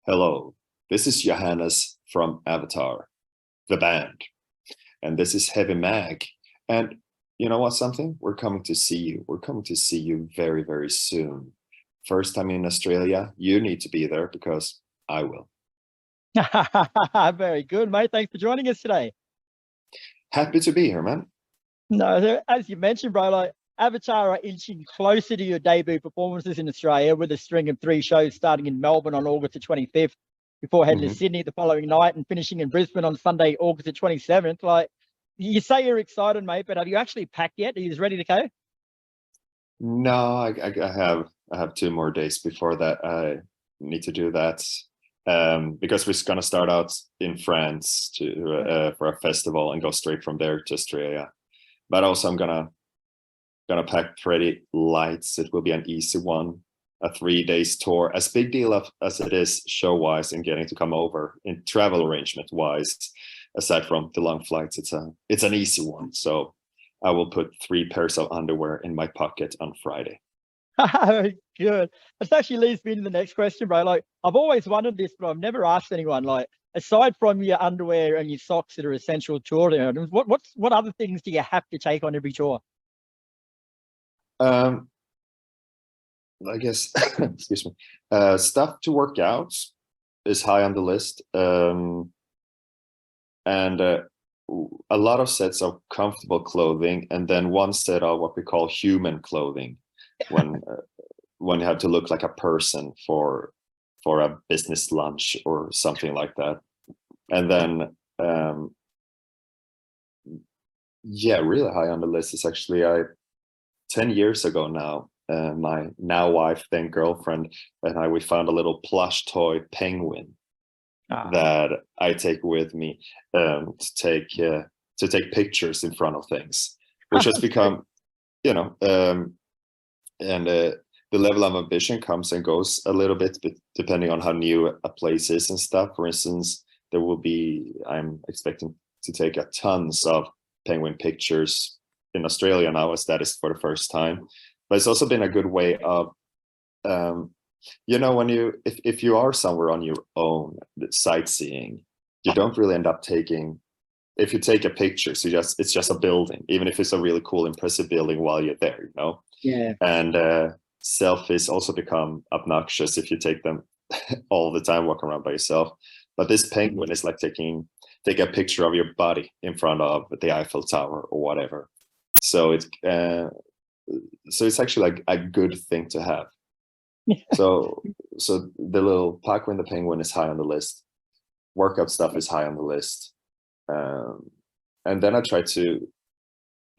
Hello, this is Johannes from Avatar, the band, and this is Heavy Mag. And you know what, something? We're coming to see you. We're coming to see you very, very soon. First time in Australia, you need to be there because I will. Very good, mate. Thanks for joining us today. Happy to be here, man. No, as you mentioned, bro, like Avatar are inching closer to your debut performances in Australia with a string of 3 shows starting in Melbourne on August the 25th, before heading to Sydney the following night and finishing in Brisbane on Sunday, August the 27th. Like, you say you're excited, mate, but have you actually packed yet? Are you ready to go? No, I have 2 more days before that. I need to do that because we're gonna start out in France to for a festival and go straight from there to Australia. But also I'm gonna pack pretty light. It will be an easy one, a 3 days tour. As big deal as it is show wise and getting to come over in travel arrangement wise, aside from the long flights, it's an easy one. So I will put 3 pairs of underwear in my pocket on Friday. Good. This actually leads me into the next question, bro. Like, I've always wondered this, but I've never asked anyone. Like, aside from your underwear and your socks that are essential tour items, what other things do you have to take on every tour? I guess, excuse me, stuff to work out is high on the list. And a lot of sets of comfortable clothing, and then 1 set of what we call human clothing when you have to look like a person for a business lunch or something like that. And then yeah, really high on the list is actually 10 years ago now, my now wife, then girlfriend, and we found a little plush toy penguin that I take with me to take pictures in front of things, which has become, you know, and the level of ambition comes and goes a little bit depending on how new a place is and stuff. For instance, I'm expecting to take a tons of penguin pictures in Australia now, as that is for the first time. But it's also been a good way of when if you are somewhere on your own sightseeing, you don't really end up taking, if you take a picture, so it's just a building, even if it's a really cool impressive building while you're there, Yeah. And selfies also become obnoxious if you take them all the time walking around by yourself. But this penguin is like take a picture of your body in front of the Eiffel Tower or whatever. So it's actually like a good thing to have. So the little Paco and the penguin is high on the list. Workout stuff is high on the list. And then I try to,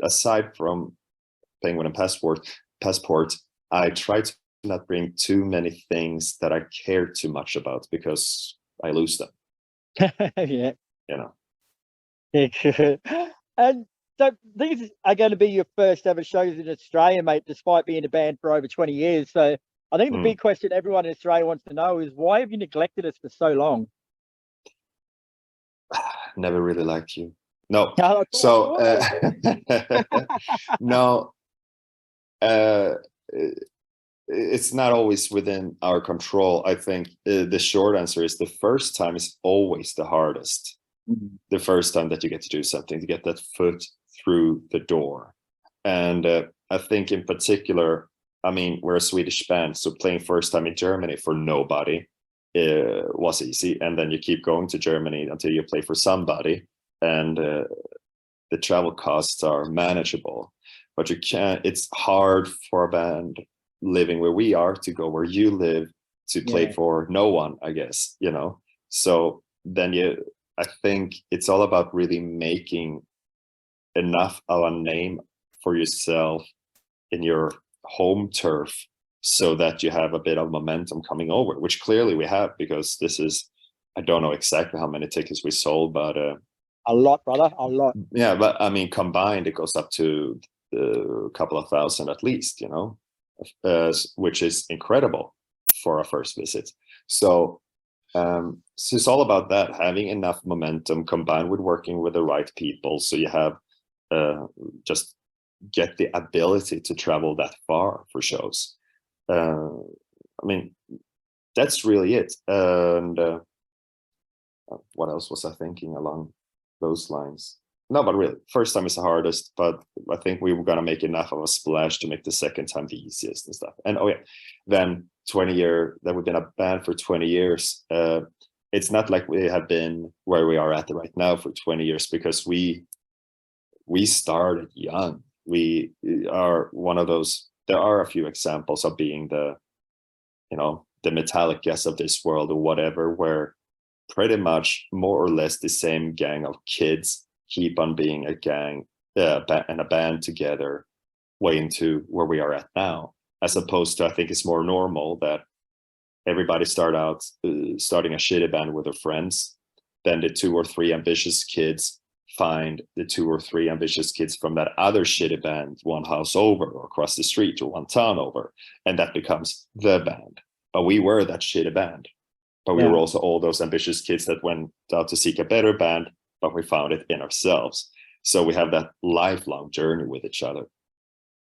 aside from penguin and passport, I try to not bring too many things that I care too much about because I lose them. Yeah. Yeah, And so these are going to be your first ever shows in Australia, mate, despite being a band for over 20 years. So I think the big question everyone in Australia wants to know is, why have you neglected us for so long? Never really liked you. No. No, So no, it's not always within our control. I think the short answer is the first time is always the hardest. The first time that you get to do something, to get that foot through the door. And I think in particular, I mean, we're a Swedish band, so playing first time in Germany for nobody was easy. And then you keep going to Germany until you play for somebody, and the travel costs are manageable. But it's hard for a band living where we are to go where you live to play for no one, I guess, So then I think it's all about really making enough of a name for yourself in your home turf so that you have a bit of momentum coming over, which clearly we have, because I don't know exactly how many tickets we sold, but a lot, brother, a lot. Yeah, but I mean, combined, it goes up to a couple of thousand at least, which is incredible for a first visit. So it's all about that, having enough momentum combined with working with the right people, so you have just get the ability to travel that far for shows. I mean, that's really it. And what else was I thinking along those lines? No, but really, first time is the hardest, but I think we were gonna make enough of a splash to make the second time the easiest and stuff. And oh yeah, then 20-year, that we've been a band for 20 years. It's not like we have been where we are at right now for 20 years, because we started young. We are one of those, there are a few examples of being the, you know, the Metallicas of this world or whatever, where pretty much more or less the same gang of kids keep on being a gang and a band together way into where we are at now, as opposed to, I think it's more normal that everybody starting a shitty band with their friends, then the 2 or 3 ambitious kids find the 2 or 3 ambitious kids from that other shitty band 1 house over or across the street or 1 town over, and that becomes the band. But we were that shitty band, but we were also all those ambitious kids that went out to seek a better band, but we found it in ourselves. So we have that lifelong journey with each other.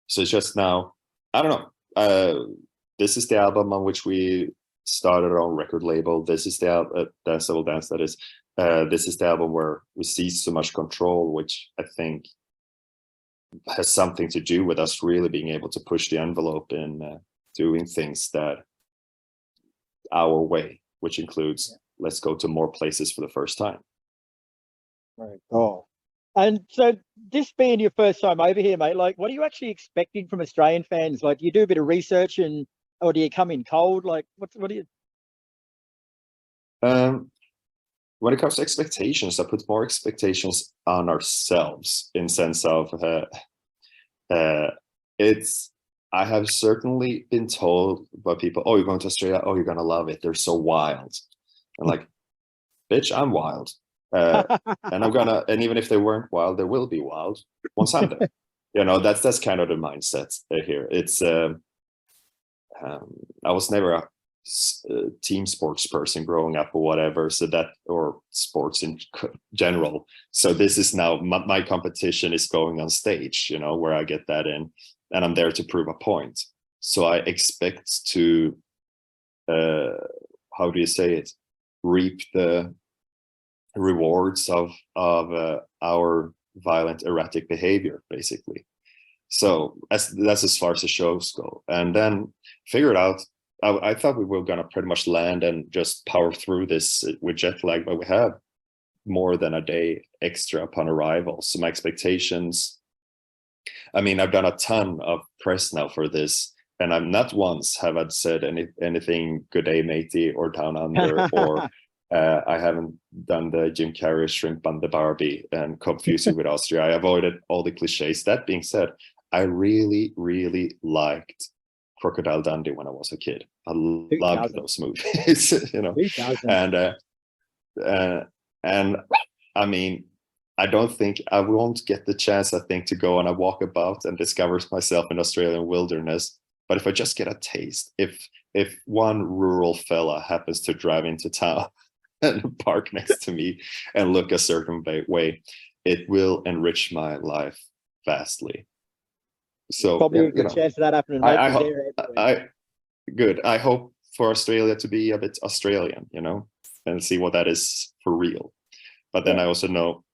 So it's just now, I don't know, this is the album on which we started our own record label. This is the Danceable Dance, that is. This is the album where we see so much control, which I think has something to do with us really being able to push the envelope in doing things that our way, which includes let's go to more places for the first time. Right. Oh, and so this being your first time over here, mate, like, what are you actually expecting from Australian fans? Like, do you do a bit of research or do you come in cold? Like, what do you? When it comes to expectations, I put more expectations on ourselves in sense of I have certainly been told by people, oh, you're going to Australia, oh, you're gonna love it, they're so wild. I'm like, bitch, I'm wild. And even if they weren't wild, they will be wild once I'm there. You know, that's kind of the mindset here. It's I was never a team sports person growing up or whatever, so that, or sports in general. So this is now my competition is going on stage, you know, where I get that in, and I'm there to prove a point. So I expect to how do you say it, reap the rewards of our violent erratic behavior, basically. So that's as far as the shows go. And then figured out, I thought we were gonna pretty much land and just power through this with jet lag, but we have more than a day extra upon arrival. So my expectations, I mean, I've done a ton of press now for this, and I'm not once have I said anything good day matey or down under or I haven't done the Jim Carrey shrimp on the Barbie and confusing with Austria. I avoided all the cliches. That being said, I really, really liked Crocodile Dundee when I was a kid. I loved those movies, you know. And I mean, I don't think I won't get the chance, I think, to go on a walkabout and discover myself in Australian wilderness. But if I just get a taste, if one rural fella happens to drive into town and park next to me and look a certain way, it will enrich my life vastly. So probably a good chance of that happening. Good. I hope for Australia to be a bit Australian, you know, and see what that is for real. But then I also know,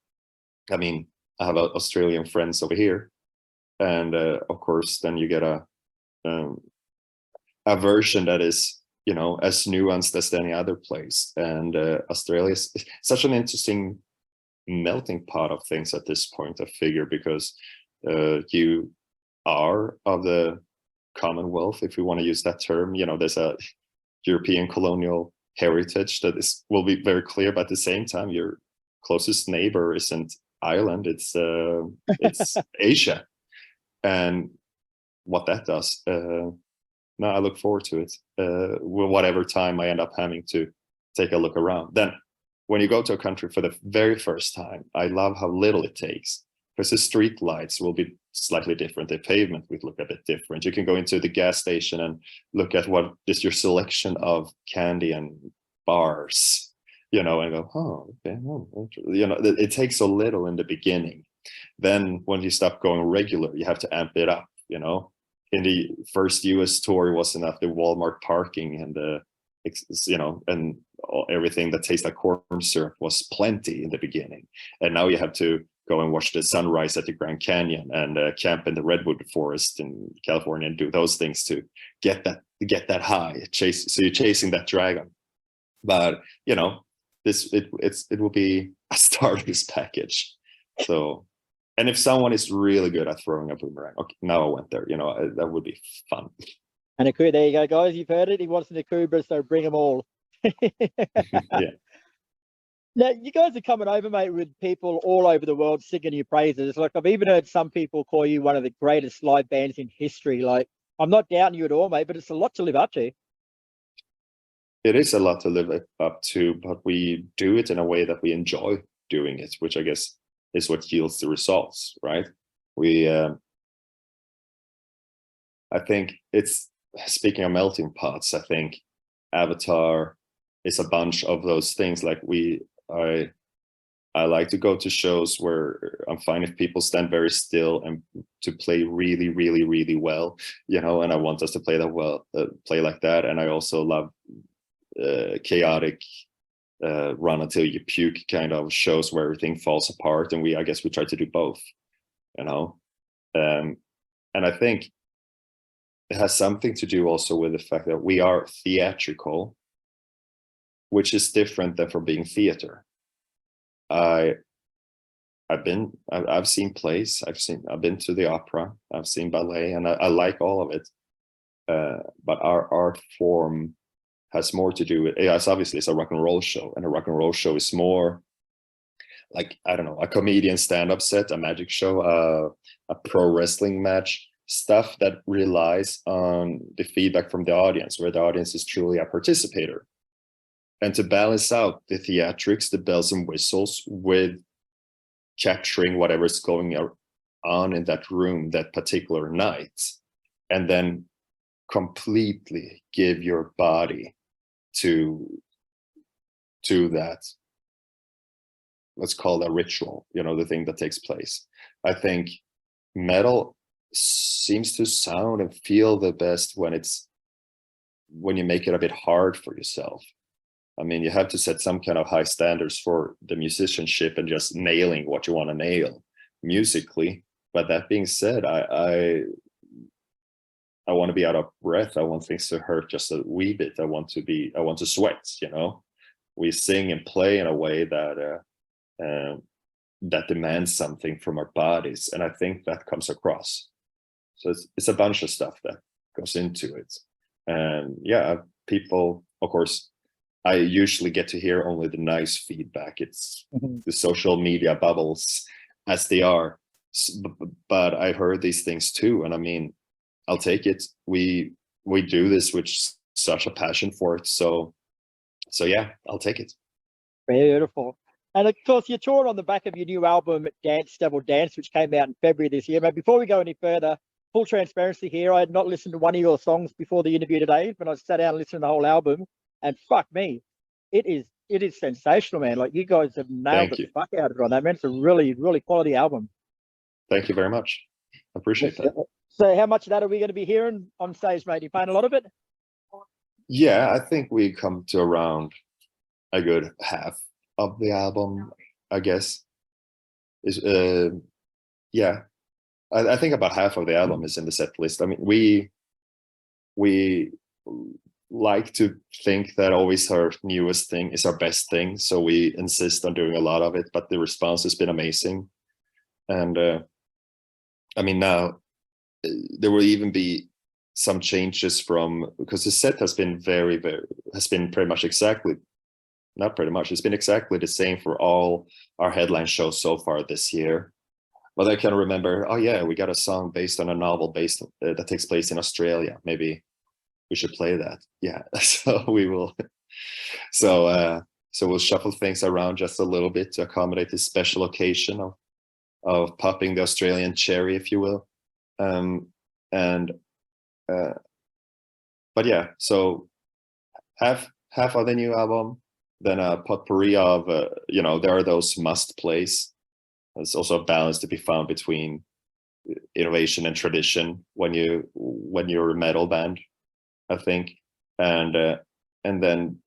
I mean, I have Australian friends over here, and of course, then you get a version that is, you know, as nuanced as any other place. And Australia is such an interesting melting pot of things at this point, I figure, because you are of the Commonwealth, if we want to use that term. You know, there's a European colonial heritage that will be very clear, but at the same time, your closest neighbor isn't Ireland, it's Asia. And what that does, no, I look forward to it. Whatever time I end up having to take a look around. Then when you go to a country for the very first time, I love how little it takes, because the street lights will be slightly different. The pavement will look a bit different. You can go into the gas station and look at what is your selection of candy and bars, you know, and go, oh, okay, you know, it takes so little in the beginning. Then when you stop going regular, you have to amp it up, you know. In the first US tour, it wasn't enough the Walmart parking and the you know, and everything that tastes like corn syrup was plenty in the beginning, and now you have to go and watch the sunrise at the Grand Canyon and camp in the redwood forest in California and do those things to get that high. So you're chasing that dragon. But you know, it will be a starter's package. So, and if someone is really good at throwing a boomerang, okay, now I went there, you know, that would be fun. And there you go, guys. You've heard it. He wants an Akubra, so bring them all. Yeah. Now, you guys are coming over, mate, with people all over the world singing your praises. Like, I've even heard some people call you one of the greatest live bands in history. Like, I'm not doubting you at all, mate, but it's a lot to live up to. It is a lot to live up to, but we do it in a way that we enjoy doing it, which I guess is what yields the results, right? I think it's, speaking of melting pots, I think Avatar is a bunch of those things. Like I like to go to shows where I'm fine if people stand very still and to play really, really, really well, you know, and I want us to play that well, play like that. And I also love chaotic, run until you puke kind of shows where everything falls apart. And I guess we try to do both, you know. And I think it has something to do also with the fact that we are theatrical, which is different than from being theater. I've seen plays, I've been to the opera, I've seen ballet, and I like all of it. But our art form has more to do with, yes, obviously it's a rock and roll show, and a rock and roll show is more like, I don't know, a comedian stand-up set, a magic show, a pro wrestling match, stuff that relies on the feedback from the audience, where the audience is truly a participator. And to balance out the theatrics, the bells and whistles, with capturing whatever's going on in that room that particular night, and then completely give your body to that, let's call that ritual, you know, the thing that takes place. I think metal seems to sound and feel the best when you make it a bit hard for yourself. I mean, you have to set some kind of high standards for the musicianship and just nailing what you want to nail musically. But that being said, I want to be out of breath. I want things to hurt just a wee bit. I want to sweat, you know. We sing and play in a way that that demands something from our bodies, and I think that comes across. So it's a bunch of stuff that goes into it. And yeah, people, of course, I usually get to hear only the nice feedback. It's the social media bubbles as they are. But I heard these things too. And I mean, I'll take it. We do this with such a passion for it. So yeah, I'll take it. Beautiful. And of course, you're touring on the back of your new album, Dance Devil Dance, which came out in February this year. But before we go any further, full transparency here, I had not listened to one of your songs before the interview today, but I sat down and listened to the whole album. And fuck me, it is sensational, man. Like, you guys have nailed the fuck out of it on that, man. It's a really, really quality album. Thank you very much. I appreciate that. So how much of that are we going to be hearing on stage, mate? You playing a lot of it? Yeah, I think we come to around a good half of the album, I guess. Yeah, I think about half of the album is in the set list. I mean, we like to think that always our newest thing is our best thing, so we insist on doing a lot of it, but the response has been amazing. And I mean, now there will even be some changes because the set has been pretty much exactly, not pretty much, it's been exactly the same for all our headline shows so far this year. But I can remember, oh yeah, we got a song based on a novel that takes place in Australia. Maybe we should play that. Yeah, so we will. So we'll shuffle things around just a little bit to accommodate this special occasion of popping the Australian cherry, if you will. But yeah, so half of the new album, then a potpourri of there are those must plays. There's also a balance to be found between innovation and tradition when you're a metal band, I think. And and then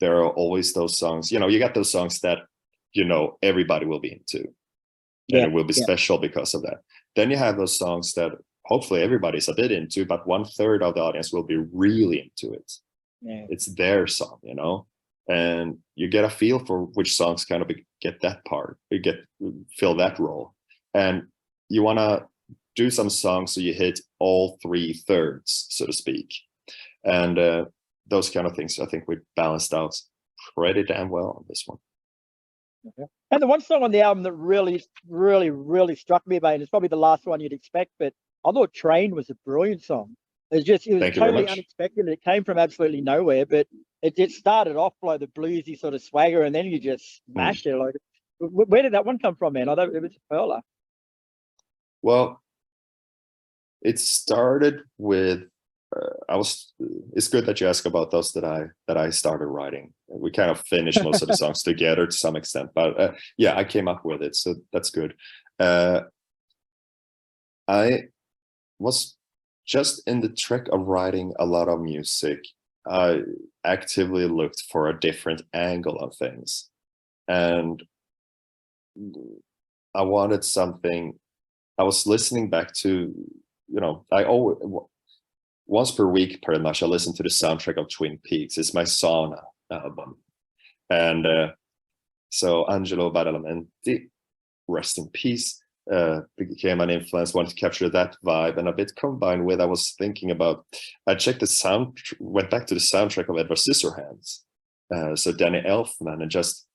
there are always those songs, you got those songs that everybody will be into, and it will be special because of that. Then you have those songs that hopefully everybody's a bit into, but 1/3 of the audience will be really into it. It's their song, and you get a feel for which songs kind of get that part, fill that role. And you want to do some songs so you hit all 3/3, so to speak. And those kind of things, I think we balanced out pretty damn well on this one. And the one song on the album that really, really, really struck me about it, it's probably the last one you'd expect, but I thought Train was a brilliant song. It was totally unexpected. It came from absolutely nowhere, but it started off like the bluesy sort of swagger, and then you just smashed it. Like, where did that one come from, man? I thought it was a perler. Well, it started with it's good that you ask about those that I started writing. We kind of finished most of the songs together to some extent, but yeah, I came up with it, so that's good. I was just in the trick of writing a lot of music. I actively looked for a different angle on things, and I wanted something. I was listening back to, I always, once per week, pretty much, I listen to the soundtrack of Twin Peaks. It's my sauna album. And so Angelo Badalamenti, rest in peace, became an influence, wanted to capture that vibe. And a bit combined with, I was thinking about, I checked went back to the soundtrack of Edward Scissorhands. So Danny Elfman, and just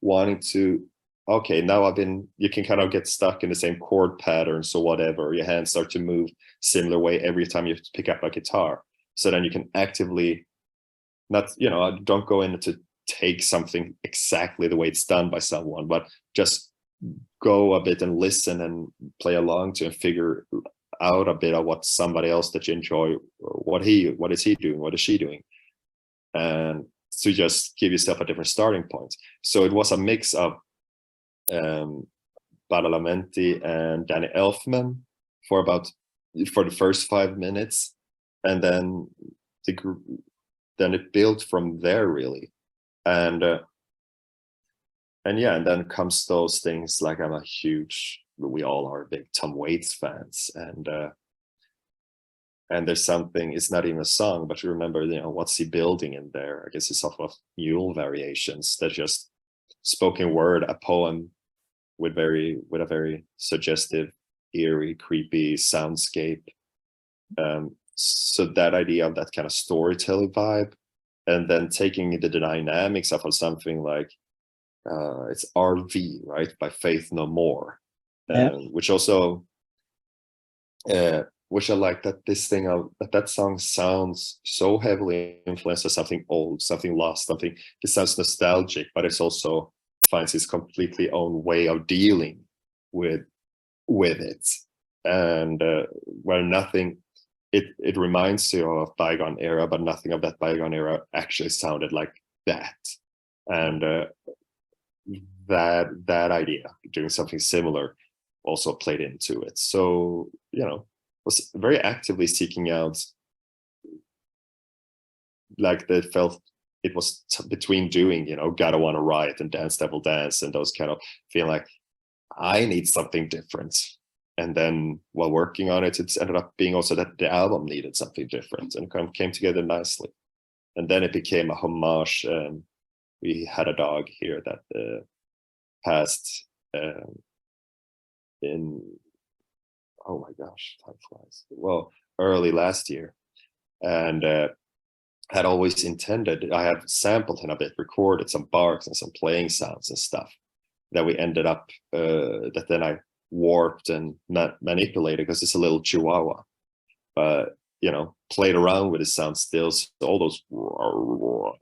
wanting to, okay, now you can kind of get stuck in the same chord patterns or whatever. Your hands start to move similar way every time you pick up a guitar. So then you can actively don't go in to take something exactly the way it's done by someone, but just go a bit and listen and play along to and figure out a bit of what somebody else that you enjoy, what is he doing, what is she doing, and to just give yourself a different starting point. So it was a mix of Badalamenti and Danny Elfman for the first 5 minutes, and then it built from there, really. And then comes those things like we all are big Tom Waits fans, and there's something, it's not even a song, but you remember, what's he building in there? I guess it's off of Mule Variations. That's just spoken word, a poem with a very suggestive, eerie, creepy soundscape. So that idea of that kind of storytelling vibe, and then taking the dynamics of something like it's RV, right, by Faith No More, which also which I like, that this thing of that song sounds so heavily influenced by something old, something lost, something, it sounds nostalgic, but it's also finds its completely own way of dealing with it, and where nothing, it reminds you of bygone era, but nothing of that bygone era actually sounded like that. And that idea, doing something similar, also played into it. So was very actively seeking out, like, that felt it was between doing, Gotta Wanna Riot and Dance Devil Dance, and those kind of feeling like I need something different. And then while working on it, it's ended up being also that the album needed something different, and came together nicely. And then it became a homage. We had a dog here that passed in, oh my gosh, time flies. Well, early last year. And had always intended, I have sampled him a bit, recorded some barks and some playing sounds and stuff that we ended up, that then I warped and manipulated, because it's a little Chihuahua. But, played around with the sound still. So all those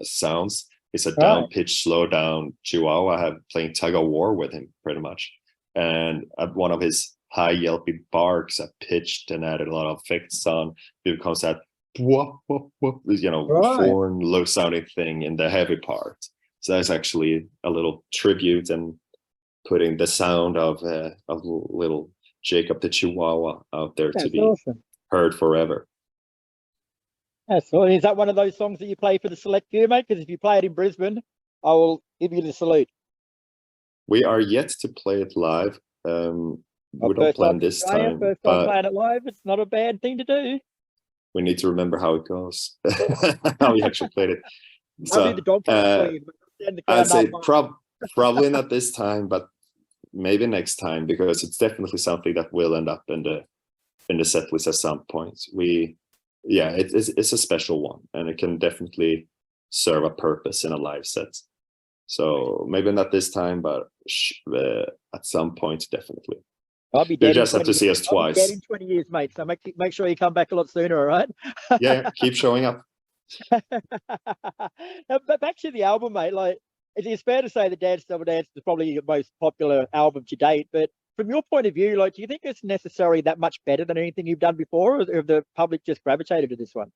sounds, it's a down-pitched, slow-down Chihuahua. I have playing tug of war with him, pretty much. And at one of his high yelpy barks, I pitched and added a lot of effects on. It becomes that whoop, whoop, whoop, foreign, low-sounding thing in the heavy part. So that's actually a little tribute, and putting the sound of little Jacob the Chihuahua out there to be awesome, heard forever. So is that one of those songs that you play for the select few, mate? Because if you play it in Brisbane, I will give you the salute. We are yet to play it live. We don't plan this time, First time playing it live. It's not a bad thing to do. we need to remember how it goes, how we actually played it. I'll do the dog for you. I'd say probably not this time, but maybe next time, because it's definitely something that will end up in the set list at some point. It's a special one, and it can definitely serve a purpose in a live set. So maybe not this time, but at some point, definitely. I'll be dead. You just have to see us twice. I'll be dead in 20 years, mate. So make sure you come back a lot sooner, all right? Yeah, keep showing up. But back to the album, mate. Like, it's fair to say that Dance Devil Dance is probably your most popular album to date. But from your point of view, like, do you think it's necessarily that much better than anything you've done before, or have the public just gravitated to this one?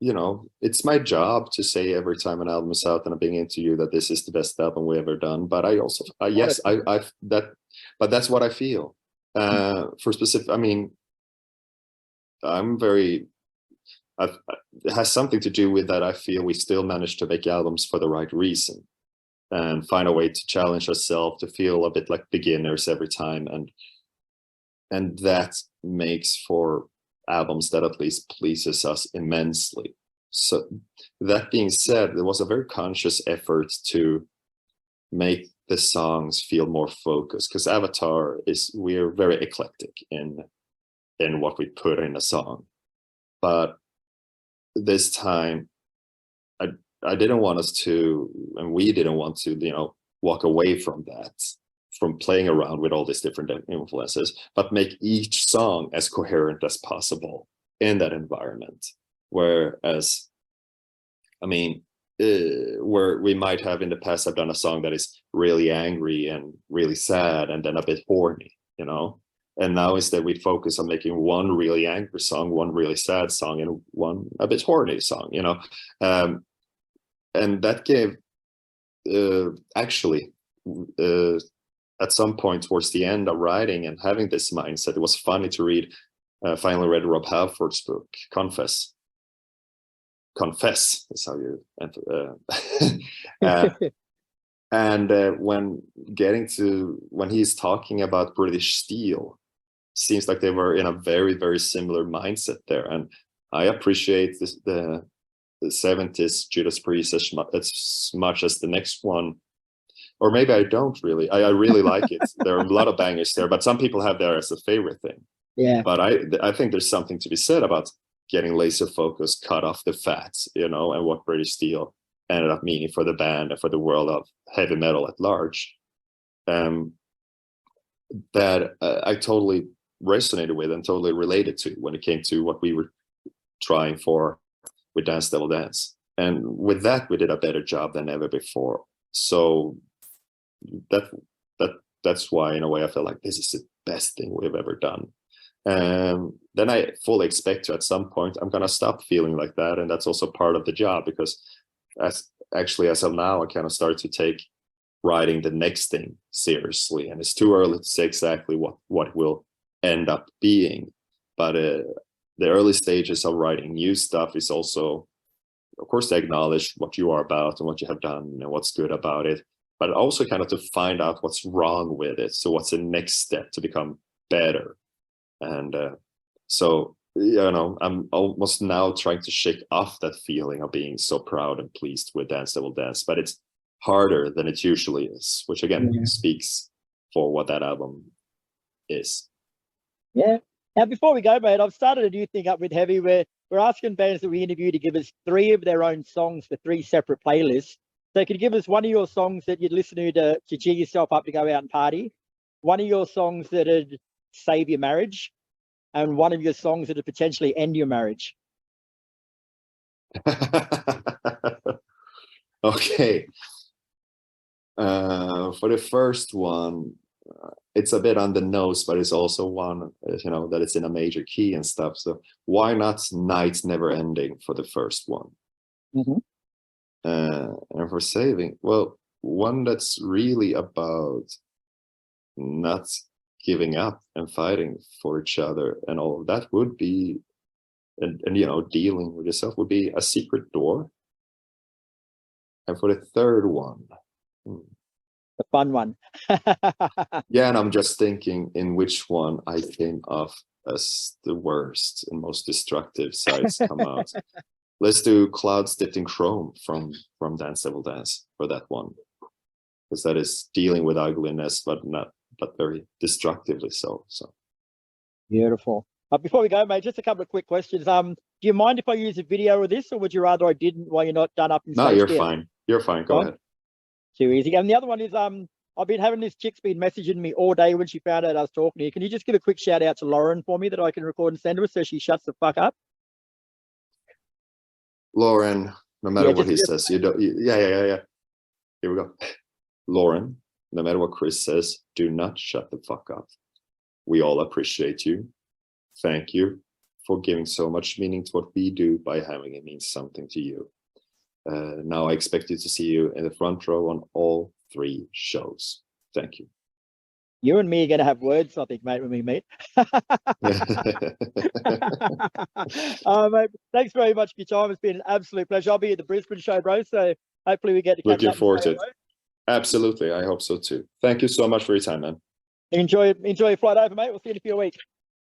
You know, it's my job to say every time an album is out and I'm being interviewed that this is the best album we ever done. But I also, but that's what I feel. For specific, I mean, it has something to do with that. I feel we still manage to make albums for the right reason and find a way to challenge ourselves, to feel a bit like beginners every time, and that makes for albums that at least pleases us immensely. So that being said, there was a very conscious effort to make the songs feel more focused, because Avatar we're very eclectic in what we put in a song. But this time I didn't want us to, and we didn't want to, walk away from that, from playing around with all these different influences, but make each song as coherent as possible in that environment. Whereas, I mean, where we might have in the past have done a song that is really angry and really sad and then a bit horny, and now instead we focus on making one really angry song, one really sad song, and one a bit horny song, and that gave actually at some point towards the end of writing and having this mindset, it was funny to read. Finally read Rob Halford's book, Confess. Confess is how you and when he's talking about British Steel, seems like they were in a very, very similar mindset there. And I appreciate the 70s Judas Priest as much as the next one. Or maybe I don't really. I really like it. There are a lot of bangers there, but some people have there as a favorite thing. Yeah. But I think there's something to be said about getting laser focused, cut off the fats, and what British Steel ended up meaning for the band and for the world of heavy metal at large. That I totally resonated with and totally related to when it came to what we were trying for with Dance Devil Dance. And with that, we did a better job than ever before. So that's why, in a way, I feel like this is the best thing we've ever done. Then I fully expect to, at some point, I'm gonna stop feeling like that, and that's also part of the job, because as of now, I kind of start to take writing the next thing seriously, and it's too early to say exactly what it will end up being. But the early stages of writing new stuff is also, of course, to acknowledge what you are about and what you have done and what's good about it, but also kind of to find out what's wrong with it. So what's the next step to become better? And so, I'm almost now trying to shake off that feeling of being so proud and pleased with Dance Devil Dance, but it's harder than it usually is, which again speaks for what that album is. Yeah. Now, before we go, mate, I've started a new thing up with Heavy where we're asking bands that we interview to give us 3 of their own songs for 3 separate playlists. So you could give us one of your songs that you'd listen to cheer yourself up to go out and party, one of your songs that'd save your marriage, and one of your songs that'd potentially end your marriage. Okay. For the first one, it's a bit on the nose, but it's also one, that it's in a major key and stuff. So why not Night Never Ending for the first one? And for saving, well, one that's really about not giving up and fighting for each other and all of that would be and dealing with yourself would be a secret door. And for the third one, the fun one. yeah, and I'm just thinking in which one I came off as the worst and most destructive sides come out. Let's do Clouds Dipped in Chrome from Dance Devil Dance for that one, because that is dealing with ugliness, but very destructively so. Beautiful. Before we go, mate, just a couple of quick questions. Do you mind if I use a video of this, or would you rather I didn't while you're not done up in No, stage you're yet? fine. You're fine. Go ahead. Too easy. And the other one is I've been having this chick's been messaging me all day when she found out I was talking to you. Can you just give a quick shout out to Lauren for me that I can record and send to her so she shuts the fuck up? Lauren, no matter what he says, yeah. Here we go. Lauren, no matter what Kris says, do not shut the fuck up. We all appreciate you. Thank you for giving so much meaning to what we do by having it mean something to you. Now I expect you to see you in the front row on all 3 shows. Thank you. You and me are going to have words, I think, mate, when we meet. Mate, thanks very much for your time. It's been an absolute pleasure. I'll be at the Brisbane show, bro, so hopefully we get to catch up. Looking forward to it. Absolutely. I hope so too. Thank you so much for your time, man. Enjoy your flight over, mate. We'll see you in a few weeks.